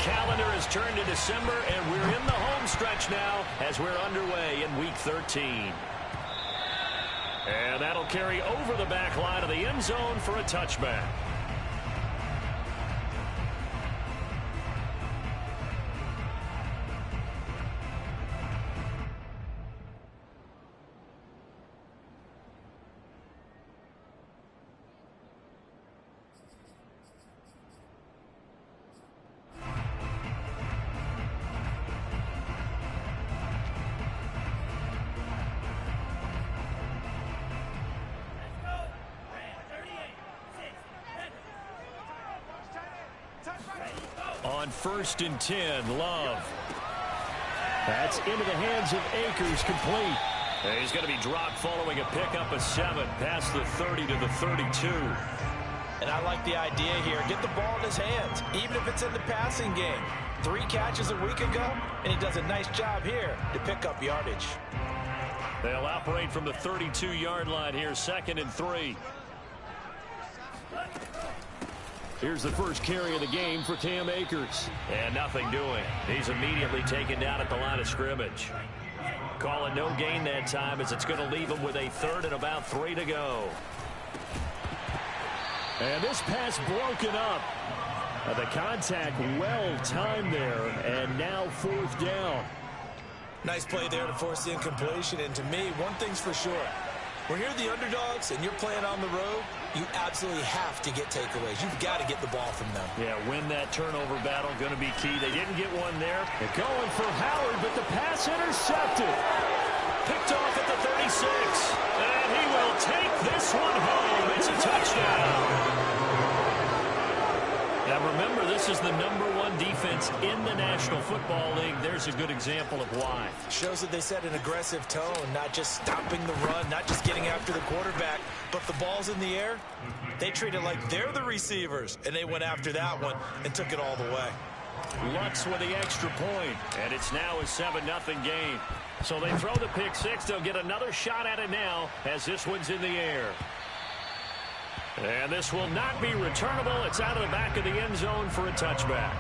calendar has turned to December, and we're in the home stretch now as we're underway in Week 13. And that'll carry over the back line of the end zone for a touchback. On 1st and 10, Love. That's into the hands of Akers, complete. And he's going to be dropped following a pickup of 7 past the 30 to the 32. And I like the idea here. Get the ball in his hands, even if it's in the passing game. 3 catches a week ago, and he does a nice job here to pick up yardage. They'll operate from the 32-yard line here, 2nd and 3. Here's the first carry of the game for Cam Akers. And nothing doing. He's immediately taken down at the line of scrimmage. Call it no gain that time as it's going to leave him with a 3rd and about 3 to go. And this pass broken up. The contact well timed there, and now 4th down. Nice play there to force the incompletion. And to me, one thing's for sure. When you're the underdogs and you're playing on the road, you absolutely have to get takeaways. You've got to get the ball from them. Yeah, win that turnover battle, going to be key. They didn't get one there. They're going for Howard, but the pass intercepted. Picked off at the 36. And he will take this one home. It's a touchdown. Now remember, this is the #1 defense in the National Football League. There's a good example of why. Shows that they set an aggressive tone, not just stopping the run, not just getting after the quarterback, but the ball's in the air. They treat it like they're the receivers, and they went after that one and took it all the way. Lutz with the extra point, and it's now a 7-0 game. So they throw the pick 6. They'll get another shot at it now as this one's in the air. And this will not be returnable. It's out of the back of the end zone for a touchback.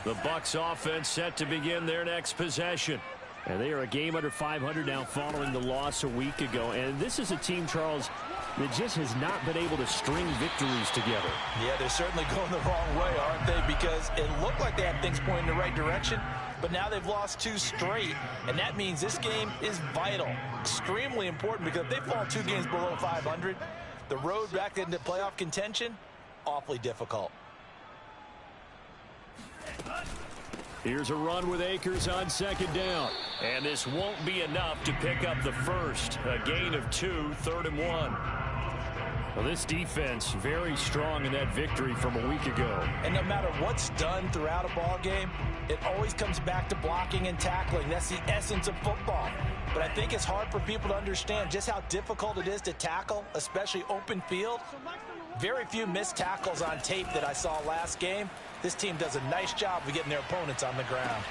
The Bucs offense set to begin their next possession. And they are a game under 500 now following the loss a week ago. And this is a team, Charles, that just has not been able to string victories together. Yeah, they're certainly going the wrong way, aren't they? Because it looked like they had things pointing in the right direction, but now they've lost 2 straight. And that means this game is vital, extremely important, because if they fall 2 games below 500, the road back into playoff contention, awfully difficult. Here's a run with Akers on 2nd down. And this won't be enough to pick up the first. A gain of 2, 3rd and 1. Well, this defense very strong in that victory from a week ago. And no matter what's done throughout a ball game, it always comes back to blocking and tackling. That's the essence of football. But I think it's hard for people to understand just how difficult it is to tackle, especially open field. Very few missed tackles on tape that I saw last game. This team does a nice job of getting their opponents on the ground.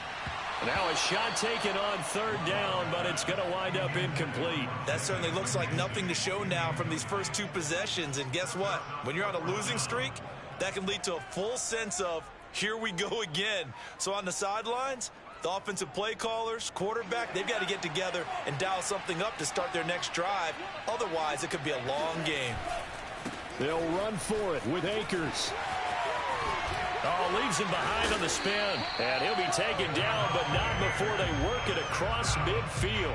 Now a shot taken on 3rd down, but it's going to wind up incomplete. That certainly looks like nothing to show now from these first 2 possessions. And guess what? When you're on a losing streak, that can lead to a full sense of, here we go again. So on the sidelines, the offensive play callers, quarterback, they've got to get together and dial something up to start their next drive. Otherwise, it could be a long game. They'll run for it with Akers. Oh, leaves him behind on the spin. And he'll be taken down, but not before they work it across midfield.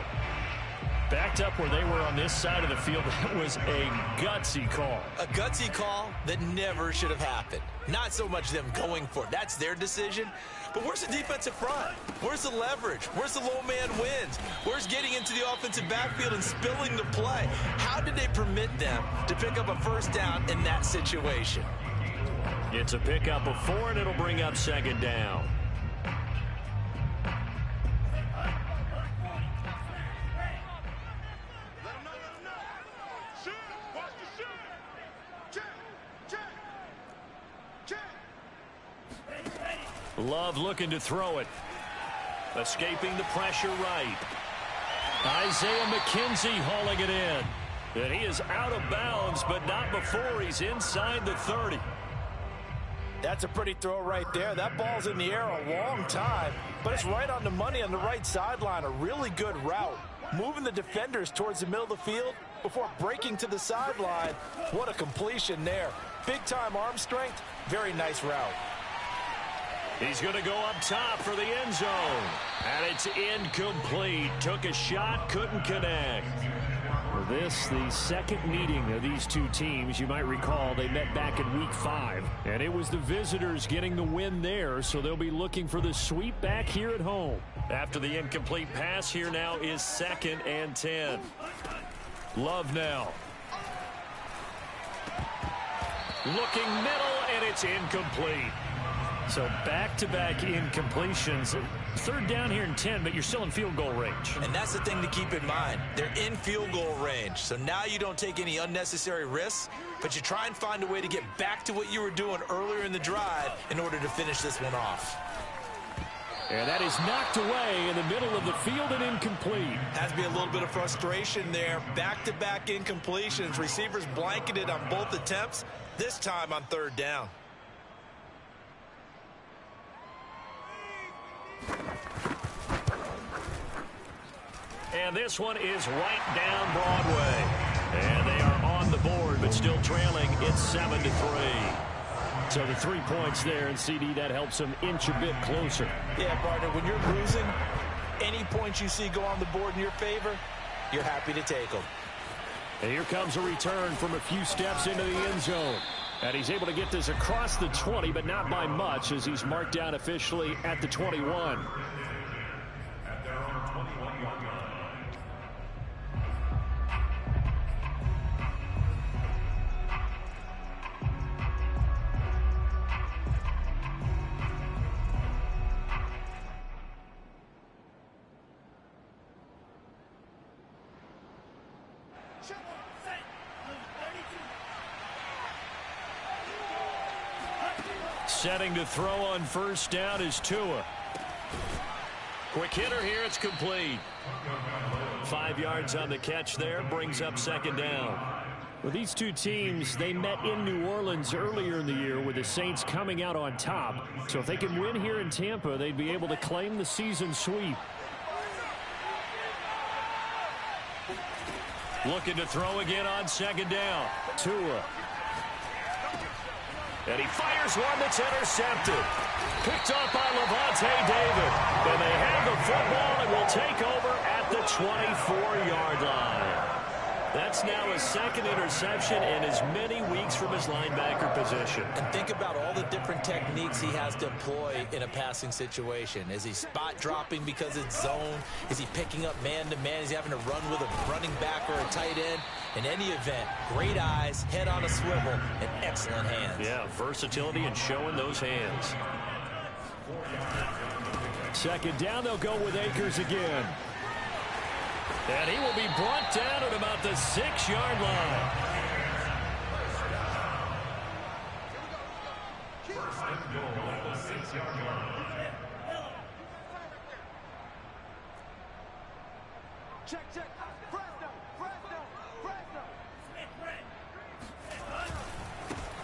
Backed up where they were on this side of the field. That was a gutsy call. A gutsy call that never should have happened. Not so much them going for it. That's their decision. But where's the defensive front? Where's the leverage? Where's the low man wins? Where's getting into the offensive backfield and spilling the play? How did they permit them to pick up a 1st down in that situation? It's a pickup of 4, and it'll bring up 2nd down. Check. Love looking to throw it. Escaping the pressure right. Isaiah McKenzie hauling it in. And he is out of bounds, but not before he's inside the 30. That's a pretty throw right there. That ball's in the air a long time, but it's right on the money on the right sideline. A really good route. Moving the defenders towards the middle of the field before breaking to the sideline. What a completion there. Big-time arm strength. Very nice route. He's going to go up top for the end zone. And it's incomplete. Took a shot, couldn't connect. This, the second meeting of these two teams. You might recall they met back in Week 5. And it was the visitors getting the win there, so they'll be looking for the sweep back here at home. After the incomplete pass, here now is 2nd and 10. Love now. Looking middle, and it's incomplete. So back-to-back incompletions. 3rd down here and 10, but you're still in field goal range. And that's the thing to keep in mind. They're in field goal range. So now you don't take any unnecessary risks, but you try and find a way to get back to what you were doing earlier in the drive in order to finish this one off. And that is knocked away in the middle of the field and incomplete. Has to be a little bit of frustration there. Back-to-back incompletions. Receivers blanketed on both attempts, this time on 3rd down. And this one is right down Broadway. And they are on the board, but still trailing. It's 7-3. So the 3 points there, and CD, that helps them inch a bit closer. Yeah, partner, when you're losing, any points you see go on the board in your favor, you're happy to take them. And here comes a return from a few steps into the end zone. And he's able to get this across the 20, but not by much, as he's marked down officially at the 21. At their own 21-yard line. Setting to throw on 1st down is Tua. Quick hitter here, it's complete. 5 yards on the catch there, brings up 2nd down. Well, these two teams, they met in New Orleans earlier in the year with the Saints coming out on top. So if they can win here in Tampa, they'd be able to claim the season sweep. Looking to throw again on 2nd down. Tua. And he fires one that's intercepted. Picked up by Levante David. And they have the football and will take over at the 24-yard line. That's now his 2nd interception in as many weeks from his linebacker position. And think about all the different techniques he has to employ in a passing situation. Is he spot dropping because it's zone? Is he picking up man-to-man? Is he having to run with a running back or a tight end? In any event, great eyes, head on a swivel, and excellent hands. Yeah, versatility and showing those hands. 2nd down, they'll go with Akers again. And he will be brought down at about the 6-yard line. First and goal at the 6-yard line. Check.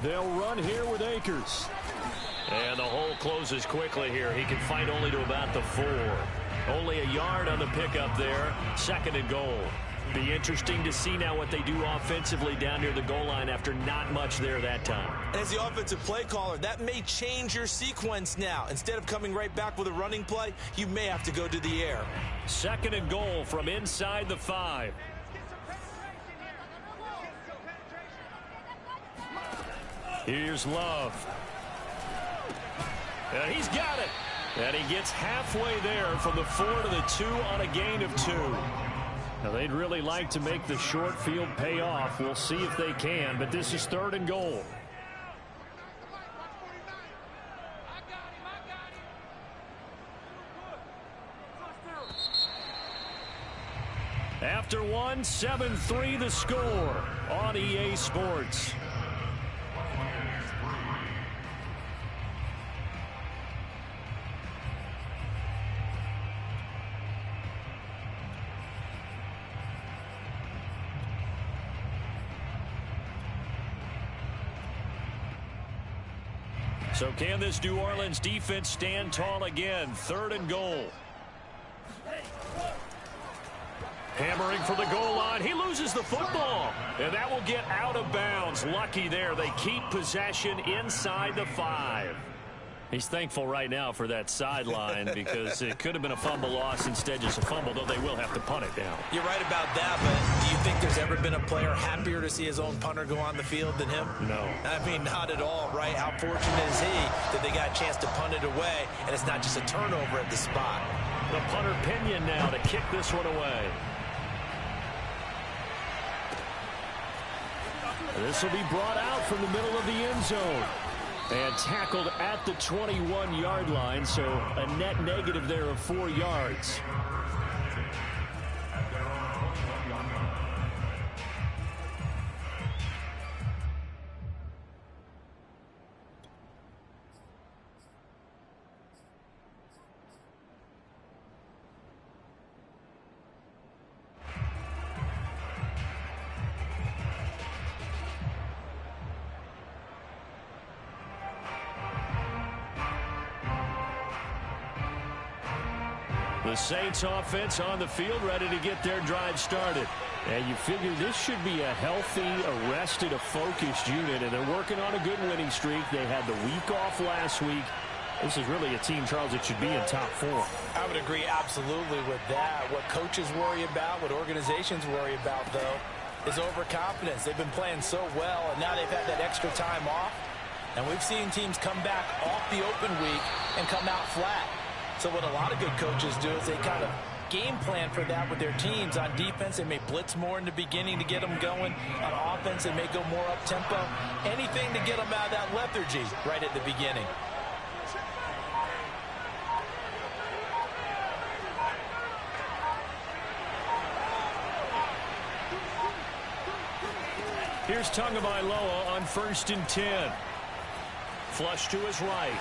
They'll run here with Akers. And the hole closes quickly here. He can fight only to about the 4. Only a yard on the pickup there. 2nd and goal. Be interesting to see now what they do offensively down near the goal line after not much there that time. And as the offensive play caller, that may change your sequence now. Instead of coming right back with a running play, you may have to go to the air. 2nd and goal from inside the 5. Here's Love. And he's got it. And he gets halfway there from the 4 to the 2 on a gain of 2. Now, they'd really like to make the short field pay off. We'll see if they can, but this is 3rd and goal. After one, 7-3 the score on EA Sports. So can this New Orleans defense stand tall again? 3rd and goal. Hammering for the goal line. He loses the football. And that will get out of bounds. Lucky there. They keep possession inside the 5. He's thankful right now for that sideline because it could have been a fumble loss, instead just a fumble, though they will have to punt it now. You're right about that, but do you think there's ever been a player happier to see his own punter go on the field than him? No. I mean, not at all, right? How fortunate is he that they got a chance to punt it away, and it's not just a turnover at the spot. The punter Pinion now to kick this one away. This will be brought out from the middle of the end zone. And tackled at the 21-yard line, so a net negative there of 4 yards. The Saints offense on the field, ready to get their drive started. And you figure this should be a healthy, arrested, a focused unit, and they're working on a good winning streak. They had the week off last week. This is really a team, Charles, that should be in top 4. I would agree absolutely with that. What coaches worry about, what organizations worry about, though, is overconfidence. They've been playing so well, and now they've had that extra time off. And we've seen teams come back off the open week and come out flat. So what a lot of good coaches do is they kind of game plan for that with their teams. On defense, they may blitz more in the beginning to get them going. On offense, they may go more up-tempo. Anything to get them out of that lethargy right at the beginning. Here's Tagovailoa on 1st and 10. Flush to his right.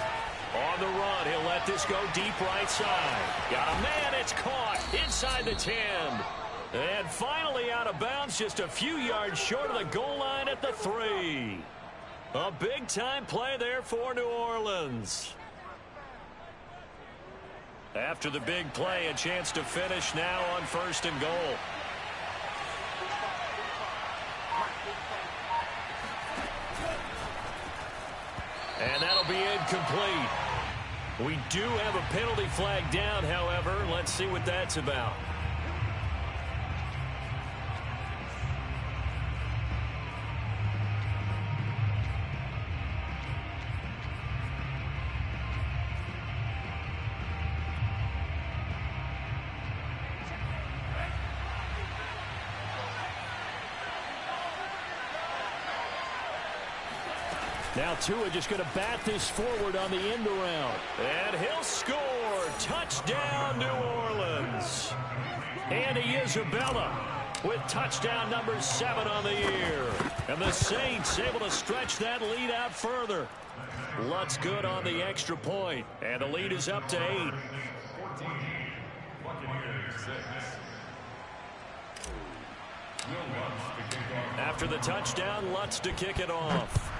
On the run, he'll let this go deep right side. Got a man, it's caught inside the 10. And finally out of bounds, just a few yards short of the goal line at the 3. A big-time play there for New Orleans. After the big play, a chance to finish now on 1st and goal. And that'll be incomplete. We do have a penalty flag down, however. Let's see what that's about. Now Tua just going to bat this forward on the end around. And he'll score. Touchdown, New Orleans. Andy Isabella with touchdown number 7 on the year. And the Saints able to stretch that lead out further. Lutz good on the extra point. And the lead is up to 8. After the touchdown, Lutz to kick it off.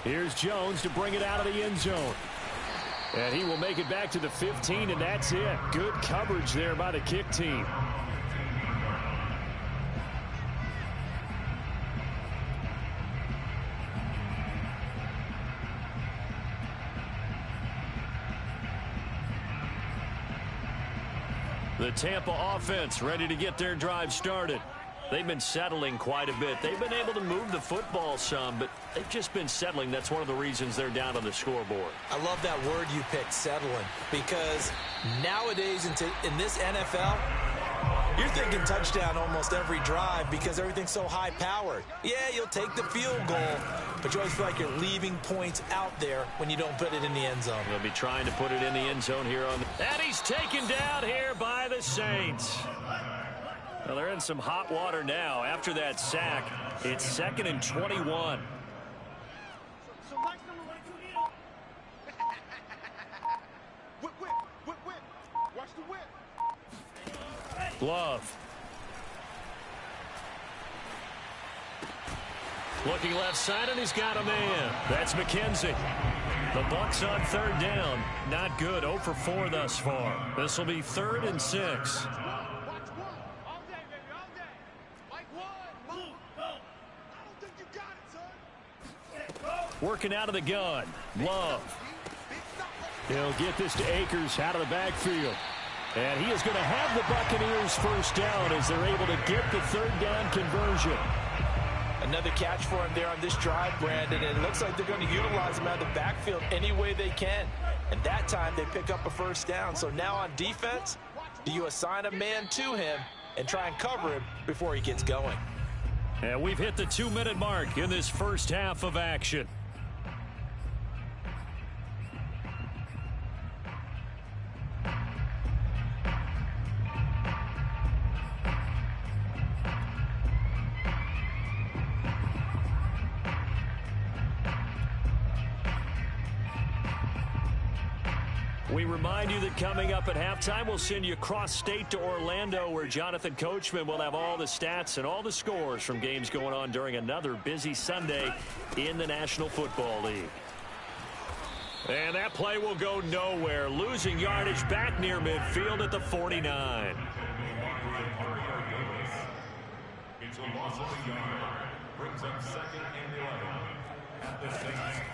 Here's Jones to bring it out of the end zone. And he will make it back to the 15, and that's it. Good coverage there by the kick team. The Tampa offense ready to get their drive started. They've been settling quite a bit. They've been able to move the football some, but they've just been settling. That's one of the reasons they're down on the scoreboard. I love that word you picked, settling, because nowadays in this NFL, you're thinking touchdown almost every drive because everything's so high-powered. Yeah, you'll take the field goal, but you always feel like you're leaving points out there when you don't put it in the end zone. They'll be trying to put it in the end zone here on and he's taken down here by the Saints. Well, they're in some hot water now. After that sack, it's 2nd and 21. Watch the whip. Love. Looking left side, and he's got a man. That's McKenzie. The Bucs on third down. Not good. 0 for 4 thus far. This will be 3rd and 6. Working out of the gun. Love. He'll get this to Akers out of the backfield. And he is going to have the Buccaneers first down as they're able to get the third down conversion. Another catch for him there on this drive, Brandon. And it looks like they're going to utilize him out of the backfield any way they can. And that time they pick up a first down. So now on defense, do you assign a man to him and try and cover him before he gets going? And we've hit the 2-minute mark in this first half of action. We remind you that coming up at halftime, we'll send you cross-state to Orlando, where Jonathan Coachman will have all the stats and all the scores from games going on during another busy Sunday in the National Football League. And that play will go nowhere. Losing yardage back near midfield at the 49. It's a loss of a yard. Brings up 2nd and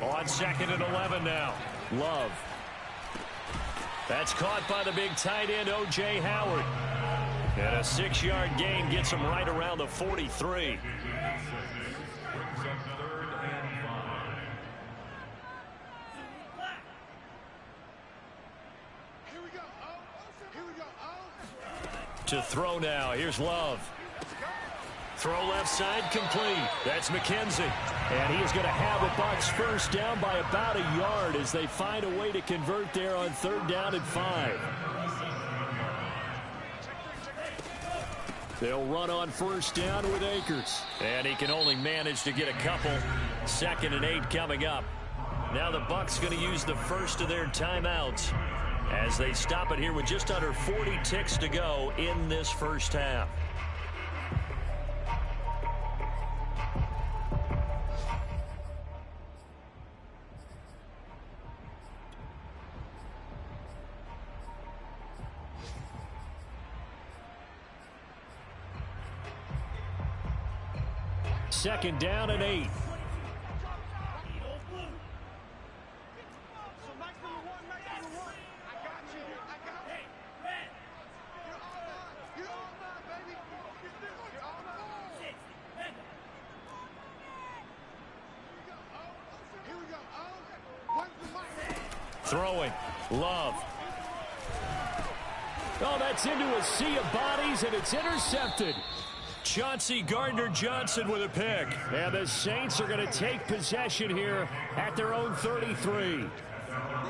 11. On 2nd and 11 now. Love. That's caught by the big tight end, O.J. Howard. And a 6-yard gain gets him right around the 43. Brings up 3rd and 5. Here we go. Here we go. To throw now. Here's Love. Throw left side complete. That's McKenzie. And he is going to have the Bucs first down by about a yard as they find a way to convert there on 3rd down and 5. They'll run on first down with Akers. And he can only manage to get a couple. 2nd and 8 coming up. Now the Bucs going to use the first of their timeouts as they stop it here with just under 40 ticks to go in this first half. Second down and 8. Throwing. Love. Oh, that's into a sea of bodies, and it's intercepted. Chauncey Gardner-Johnson with a pick. And the Saints are going to take possession here at their own 33.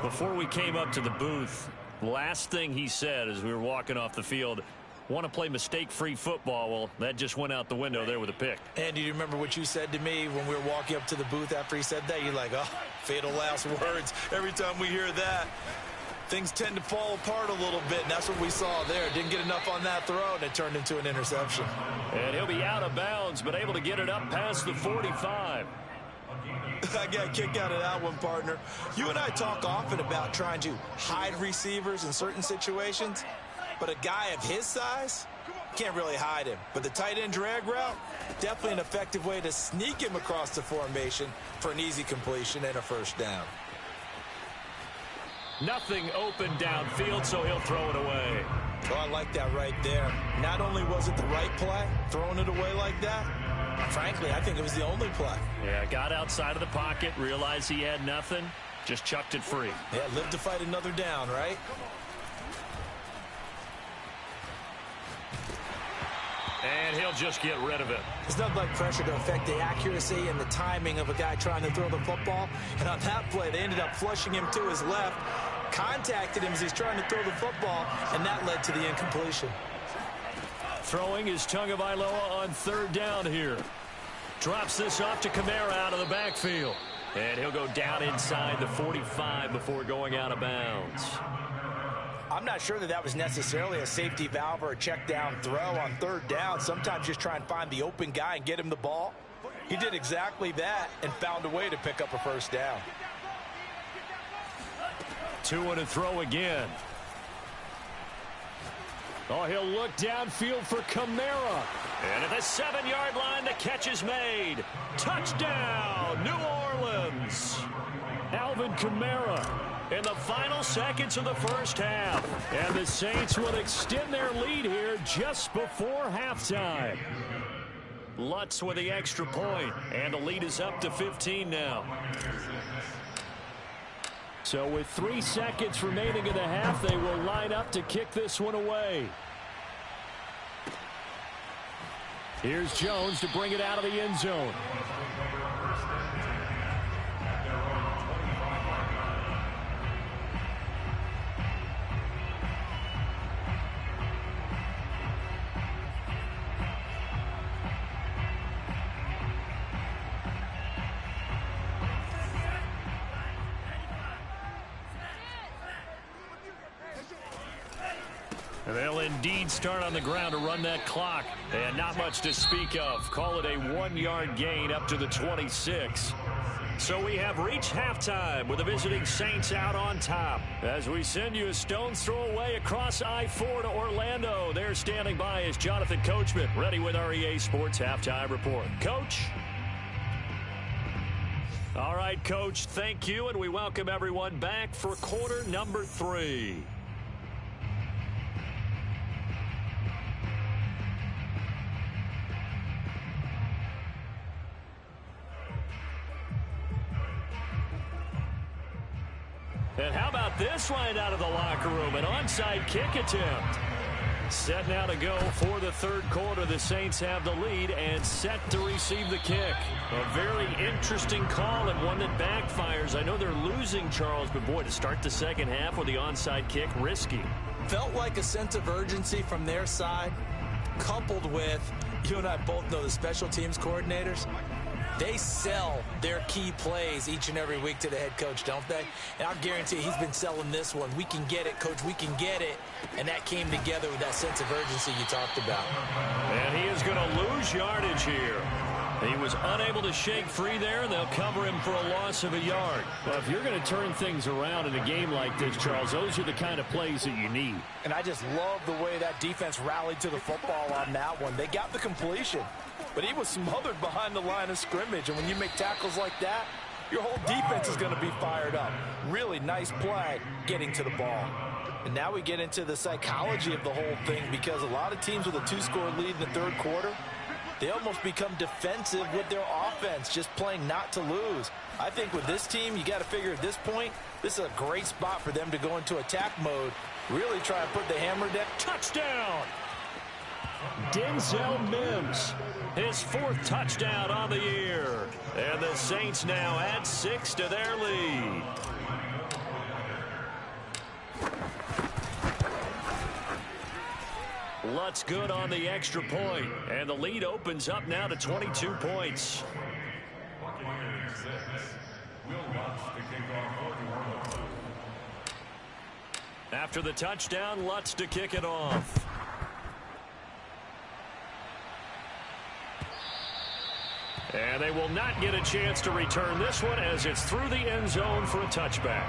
Before we came up to the booth, last thing he said as we were walking off the field, want to play mistake-free football. Well, that just went out the window there with a pick. And do you remember what you said to me when we were walking up to the booth after he said that? You're like, oh, fatal last words. Every time we hear that, things tend to fall apart a little bit, and that's what we saw there. Didn't get enough on that throw, and it turned into an interception. And he'll be out of bounds, but able to get it up past the 45. I got a kick out of that one, partner. You and I talk often about trying to hide receivers in certain situations, but a guy of his size can't really hide him. But the tight end drag route, definitely an effective way to sneak him across the formation for an easy completion and a first down. Nothing open downfield, so he'll throw it away. Oh, I like that right there. Not only was it the right play, throwing it away like that, frankly, I think it was the only play. Yeah, got outside of the pocket, realized he had nothing, just chucked it free. Yeah, live to fight another down, right? And he'll just get rid of it. It's not like pressure to affect the accuracy and the timing of a guy trying to throw the football. And on that play, they ended up flushing him to his left, contacted him as he's trying to throw the football, and that led to the incompletion. Throwing is Tagovailoa on 3rd down here. Drops this off to Kamara out of the backfield. And he'll go down inside the 45 before going out of bounds. I'm not sure that was necessarily a safety valve or a check down throw on 3rd down. Sometimes just try and find the open guy and get him the ball. He did exactly that and found a way to pick up a first down. 2 and a throw again. Oh, he'll look downfield for Kamara. And at the 7-yard line, the catch is made. Touchdown, New Orleans. Alvin Kamara in the final seconds of the first half. And the Saints will extend their lead here just before halftime. Lutz with the extra point, and the lead is up to 15 now. So with 3 seconds remaining in the half, they will line up to kick this one away. Here's Jones to bring it out of the end zone. They'll indeed start on the ground to run that clock. And not much to speak of. Call it a 1-yard gain up to the 26. So we have reached halftime with the visiting Saints out on top. As we send you a stone's throw away across I-4 to Orlando. There standing by is Jonathan Coachman, ready with our EA Sports Halftime Report. Coach? All right, Coach, thank you, and we welcome everyone back for quarter number 3. And how about this right out of the locker room? An onside kick attempt. Set now to go for the third quarter. The Saints have the lead and set to receive the kick. A very interesting call and one that backfires. I know they're losing, Charles, but boy, to start the second half with the onside kick, risky. Felt like a sense of urgency from their side, coupled with, you and I both know the special teams coordinators. They sell their key plays each and every week to the head coach, don't they? And I'll guarantee he's been selling this one. We can get it, Coach. We can get it. And that came together with that sense of urgency you talked about. And he is going to lose yardage here. He was unable to shake free there, and they'll cover him for a loss of a yard. Well, if you're going to turn things around in a game like this, Charles, those are the kind of plays that you need. And I just love the way that defense rallied to the football on that one. They got the completion, but he was smothered behind the line of scrimmage. And when you make tackles like that, your whole defense is going to be fired up. Really nice play getting to the ball. And now we get into the psychology of the whole thing, because a lot of teams with a 2-score lead in the third quarter, they almost become defensive with their offense, just playing not to lose. I think with this team, you got to figure at this point, this is a great spot for them to go into attack mode, really try to put the hammer down. Touchdown! Denzel Mims, his 4th touchdown on the year. And the Saints now add 6 to their lead. Lutz good on the extra point, and the lead opens up now to 22 points. After the touchdown, Lutz to kick it off. And they will not get a chance to return this one as it's through the end zone for a touchback.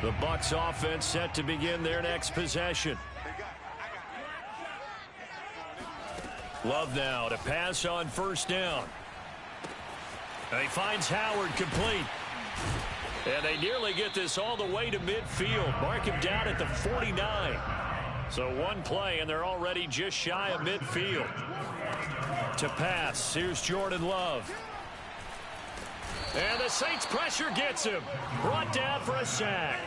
The Bucs offense set to begin their next possession. Love now to pass on first down. And he finds Howard complete. And they nearly get this all the way to midfield. Mark him down at the 49. So one play, and they're already just shy of midfield. To pass, here's Jordan Love. And the Saints pressure gets him. Brought down for a sack.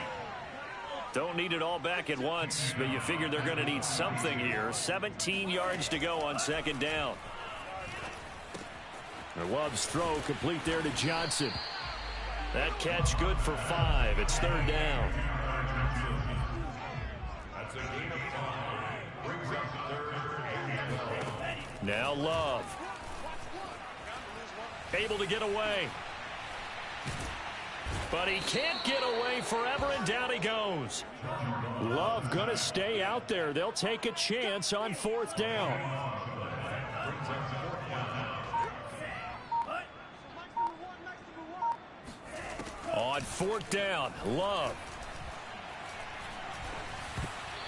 Don't need it all back at once, but you figure they're going to need something here. 17 yards to go on second down. Love's throw complete there to Johnson. That catch good for 5. It's third down. Now Love. Able to get away. But he can't get away forever, and down he goes. Love going to stay out there. They'll take a chance on 4th down. On 4th down, Love.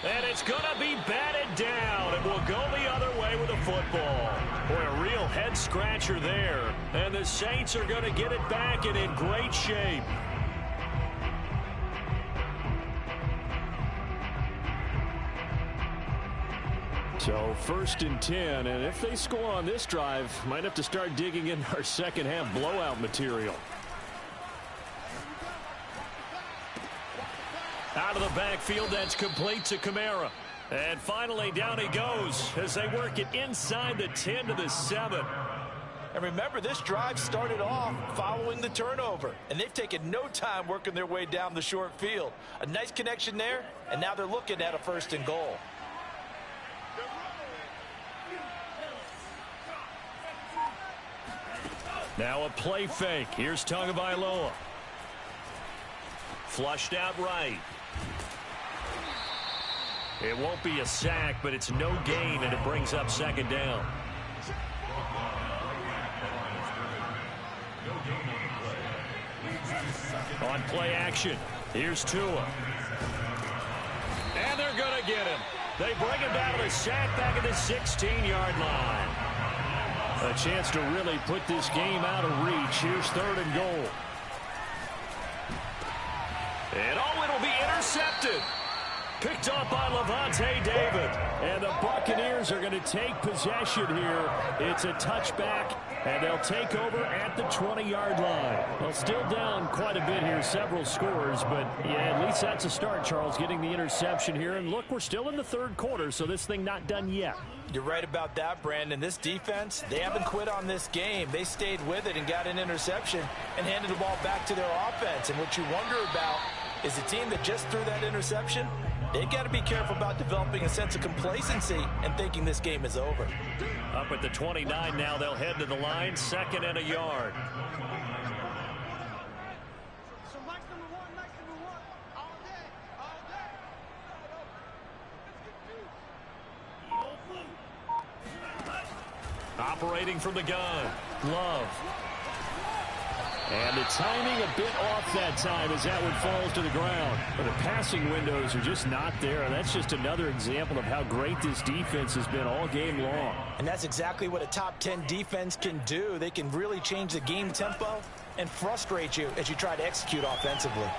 And it's going to be batted down, and will go the other way with the football. Boy, a real head-scratcher there. And the Saints are going to get it back and in great shape. So 1st and 10, and if they score on this drive, might have to start digging in our second-half blowout material. Out of the backfield, that's complete to Kamara. And finally, down he goes as they work it inside the 10 to the 7. And remember, this drive started off following the turnover, and they've taken no time working their way down the short field. A nice connection there, and now they're looking at a 1st and goal. Now a play fake. Here's Tagovailoa. Flushed out right. It won't be a sack, but it's no gain, and it brings up 2nd down. On play action, here's Tua. And they're going to get him. They bring him down to the sack back at the 16-yard line. A chance to really put this game out of reach. Here's 3rd and goal. And it'll be intercepted. Picked off by Levante David. And the Buccaneers are going to take possession here. It's a touchback, and they'll take over at the 20-yard line. Well, still down quite a bit here, several scores, but yeah, at least that's a start, Charles, getting the interception here. And look, we're still in the 3rd quarter, so this thing not done yet. You're right about that, Brandon. This defense, they haven't quit on this game. They stayed with it and got an interception and handed the ball back to their offense. And what you wonder about is the team that just threw that interception, they've got to be careful about developing a sense of complacency and thinking this game is over. Up at the 29 now, they'll head to the line, 2nd and a yard. So Mike's number one, all day, all day. Operating from the gun, Love. And the timing a bit off that time as that one falls to the ground. But the passing windows are just not there. And that's just another example of how great this defense has been all game long. And that's exactly what a top 10 defense can do. They can really change the game tempo and frustrate you as you try to execute offensively.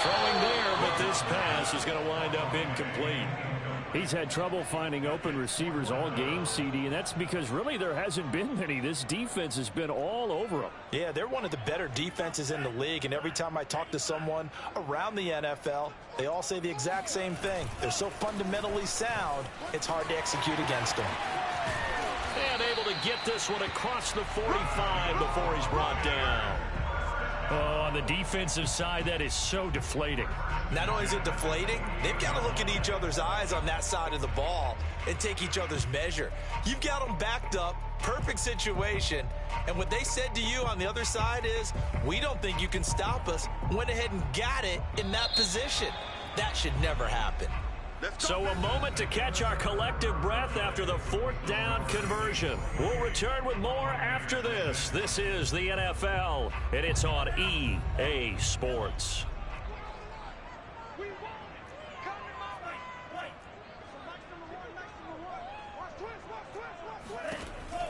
Throwing there, but this pass is going to wind up incomplete. He's had trouble finding open receivers all game, CD, and that's because really there hasn't been many. This defense has been all over them. Yeah, they're one of the better defenses in the league, and every time I talk to someone around the NFL, they all say the exact same thing. They're so fundamentally sound, it's hard to execute against them. And able to get this one across the 45 before he's brought down. Oh, on the defensive side, that is so deflating. Not only is it deflating, they've got to look at each other's eyes on that side of the ball and take each other's measure. You've got them backed up, perfect situation, and what they said to you on the other side is, we don't think you can stop us, went ahead and got it in that position. That should never happen. So a moment to catch our collective breath after the 4th down conversion. We'll return with more after this. This is the NFL, and it's on EA Sports.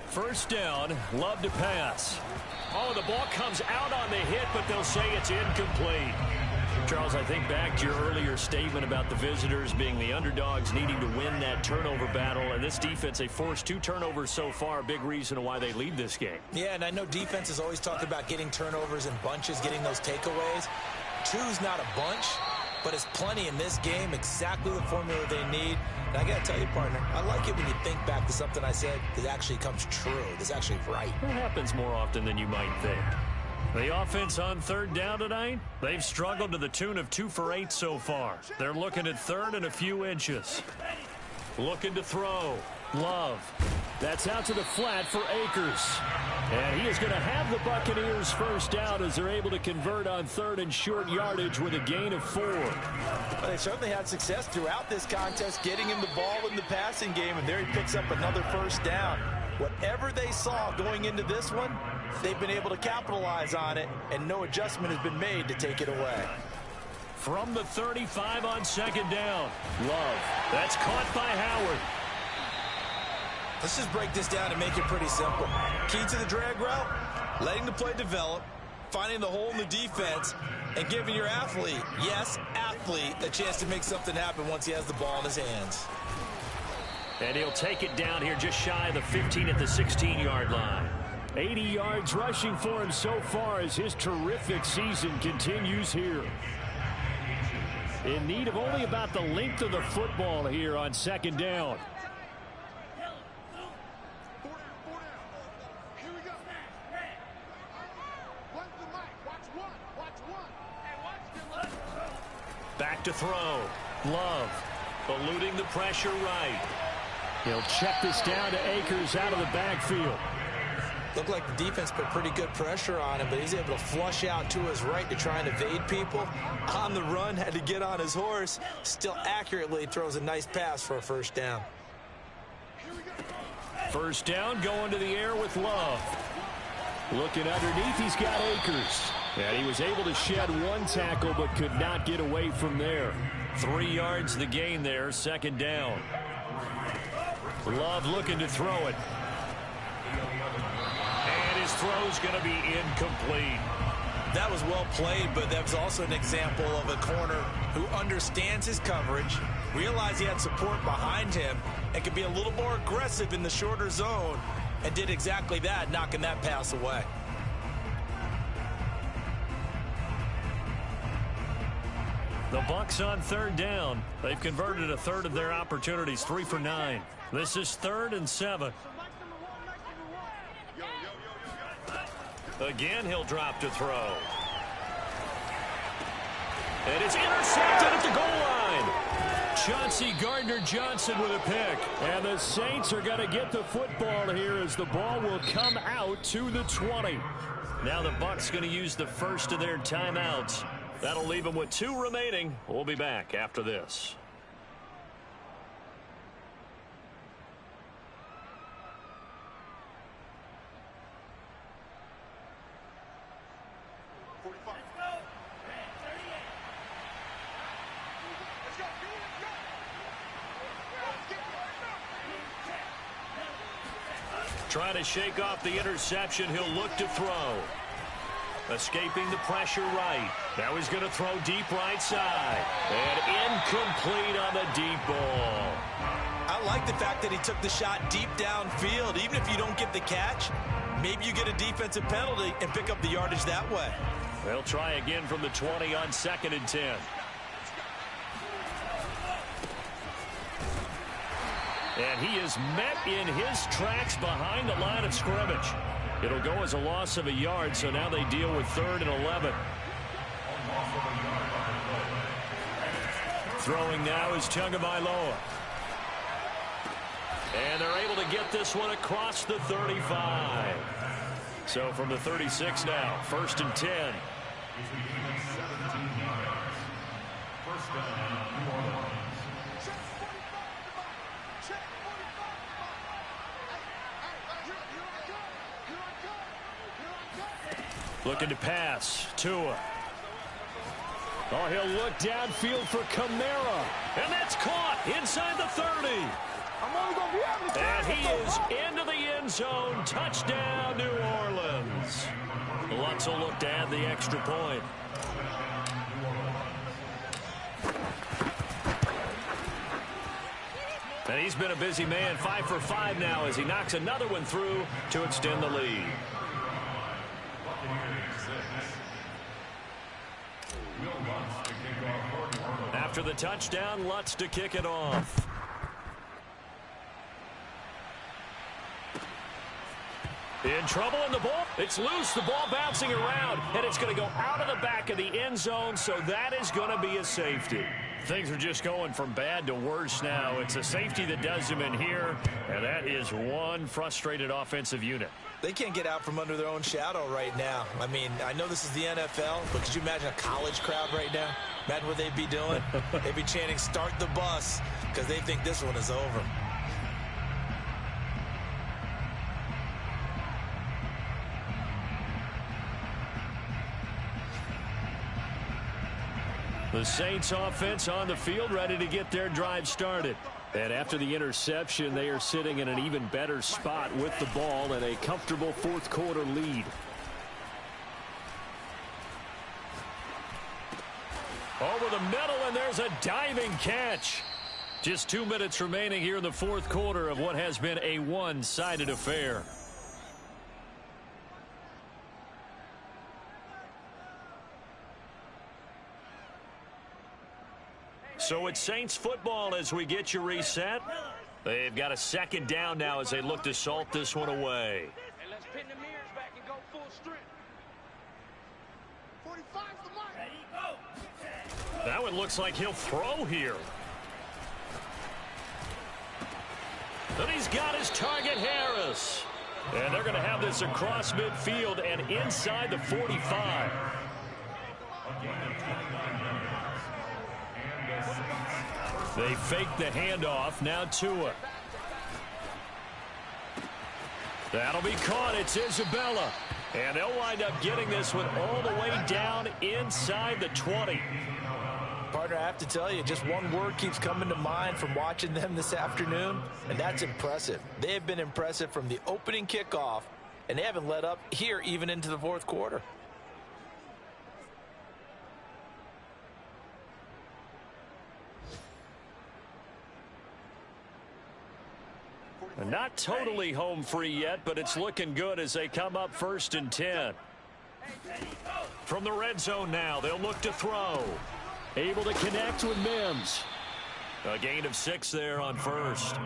First down, Love to pass. Oh, the ball comes out on the hit, but they'll say it's incomplete. Charles, I think back to your earlier statement about the visitors being the underdogs needing to win that turnover battle, and this defense, they forced 2 turnovers so far, a big reason why they lead this game. Yeah, and I know defense is always talking about getting turnovers in bunches, getting those takeaways. 2's not a bunch, but it's plenty in this game, exactly the formula they need. And I got to tell you, partner, I like it when you think back to something I said that actually comes true, that's actually right. It happens more often than you might think. The offense on 3rd down tonight, they've struggled to the tune of 2 for 8 so far. They're looking at 3rd and a few inches. Looking to throw. Love. That's out to the flat for Akers. And he is going to have the Buccaneers first down as they're able to convert on 3rd and short yardage with a gain of 4. Well, they certainly had success throughout this contest getting him the ball in the passing game, and there he picks up another first down. Whatever they saw going into this one, they've been able to capitalize on it, and no adjustment has been made to take it away. From the 35 on 2nd down. Love. That's caught by Howard. Let's just break this down and make it pretty simple. Key to the drag route, letting the play develop, finding the hole in the defense, and giving your athlete, yes, athlete, a chance to make something happen once he has the ball in his hands. And he'll take it down here just shy of the 15 at the 16-yard line. 80 yards rushing for him so far as his terrific season continues here. In need of only about the length of the football here on 2nd down. Back to throw. Love eluding the pressure right. He'll check this down to Akers out of the backfield. Looked like the defense put pretty good pressure on him, but he's able to flush out to his right to try and evade people. On the run, had to get on his horse. Still accurately throws a nice pass for a first down. First down going to the air with Love. Looking underneath, he's got Akers. And he was able to shed one tackle but could not get away from there. 3 yards the gain there, 2nd down. Love looking to throw it. And his throw's going to be incomplete. That was well played, but that was also an example of a corner who understands his coverage, realized he had support behind him, and could be a little more aggressive in the shorter zone, and did exactly that, knocking that pass away. The Bucs on 3rd down. They've converted a third of their opportunities, 3 for 9. This is 3rd and 7. Again, he'll drop to throw. And it's intercepted at the goal line. Chauncey Gardner-Johnson with a pick. And the Saints are going to get the football here as the ball will come out to the 20. Now the Bucs going to use the first of their timeouts. That'll leave them with 2 remaining. We'll be back after this. Trying to shake off the interception. He'll look to throw. Escaping the pressure right. Now he's going to throw deep right side. And incomplete on the deep ball. I like the fact that he took the shot deep downfield. Even if you don't get the catch, maybe you get a defensive penalty and pick up the yardage that way. They'll try again from the 20 on 2nd and 10. And he is met in his tracks behind the line of scrimmage. It'll go as a loss of a yard, so now they deal with 3rd and 11. Throwing now is Tagovailoa. And they're able to get this one across the 35. So from the 36 now, 1st and 10. Looking to pass. Tua. Oh, he'll look downfield for Kamara. And that's caught inside the 30. And he is into the end zone. Touchdown, New Orleans. Lutz will look to add the extra point. And he's been a busy man. 5 for 5 now as he knocks another one through to extend the lead. After the touchdown, Lutz to kick it off. In trouble in the ball. It's loose. The ball bouncing around. And it's going to go out of the back of the end zone. So that is going to be a safety. Things are just going from bad to worse now. It's a safety that does him in here, and that is one frustrated offensive unit. They can't get out from under their own shadow right now. I mean, I know this is the NFL, but could you imagine a college crowd right now? Imagine what they'd be doing. They'd be chanting, "Start the bus," because they think this one is over. The Saints offense on the field, ready to get their drive started. And after the interception, they are sitting in an even better spot with the ball and a comfortable fourth quarter lead. Over the middle, and there's a diving catch. Just 2 minutes remaining here in the fourth quarter of what has been a one-sided affair. So it's Saints football as we get you reset. They've got a second down now as they look to salt this one away. And let's pin the mirrors back and go full strength. 45's the mark. Ready, go. That one looks like he'll throw here. And he's got his target, Harris. And they're going to have this across midfield and inside the 45. They fake the handoff. Now Tua. That'll be caught. It's Isabella. And they'll wind up getting this one all the way down inside the 20. Partner, I have to tell you, just one word keeps coming to mind from watching them this afternoon, and that's impressive. They have been impressive from the opening kickoff, and they haven't let up here even into the fourth quarter. Not totally home free yet, but it's looking good as they come up 1st and 10. From the red zone now, they'll look to throw. Able to connect with Mims. A gain of 6 there on first.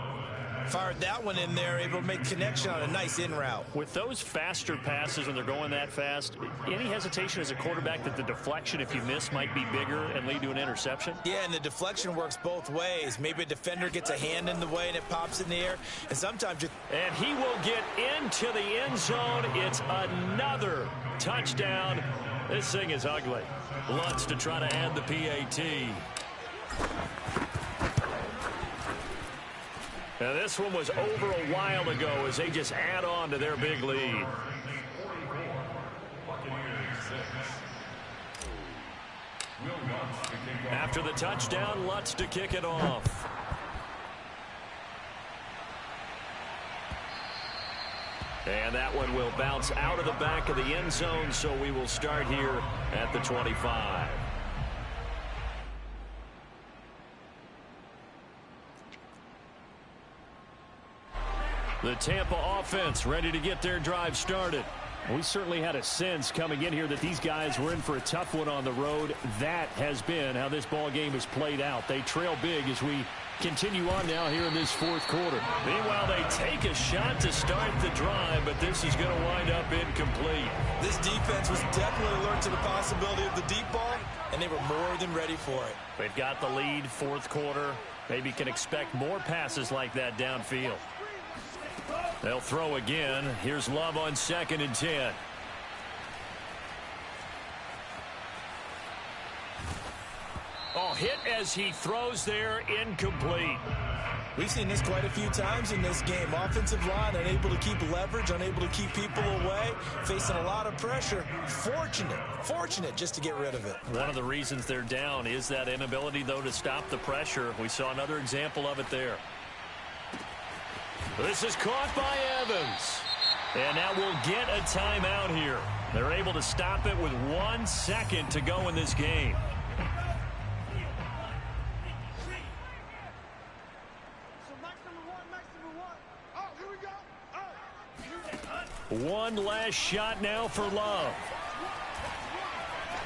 Fired that one in there, able to make connection on a nice in route. With those faster passes and they're going that fast, any hesitation as a quarterback that the deflection, if you miss, might be bigger and lead to an interception? Yeah, and the deflection works both ways. Maybe a defender gets a hand in the way and it pops in the air, and sometimes and he will get into the end zone. It's another touchdown. This thing is ugly. Lutz to try to add the PAT. Now this one was over a while ago as they just add on to their big lead. After the touchdown, Lutz to kick it off. And that one will bounce out of the back of the end zone, so we will start here at the 25. The Tampa offense ready to get their drive started. We certainly had a sense coming in here that these guys were in for a tough one on the road. That has been how this ball game has played out. They trail big as we continue on now here in this fourth quarter. Meanwhile, they take a shot to start the drive, but this is going to wind up incomplete. This defense was definitely alert to the possibility of the deep ball, and they were more than ready for it. They've got the lead, fourth quarter. Maybe can expect more passes like that downfield. They'll throw again. Here's Love on 2nd and 10. Oh, hit as he throws there, incomplete. We've seen this quite a few times in this game. Offensive line unable to keep leverage, unable to keep people away, facing a lot of pressure. Fortunate just to get rid of it. One of the reasons they're down is that inability, though, to stop the pressure. We saw another example of it there. This is caught by Evans. And now we'll get a timeout here. They're able to stop it with 1 second to go in this game. So max number one. Oh, here we go. Oh. One last shot now for Love.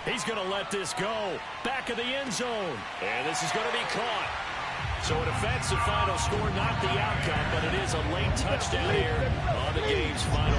He's going to let this go. Back of the end zone. And this is going to be caught. So it affects the final score, not the outcome, but it is a late touchdown here on the game's final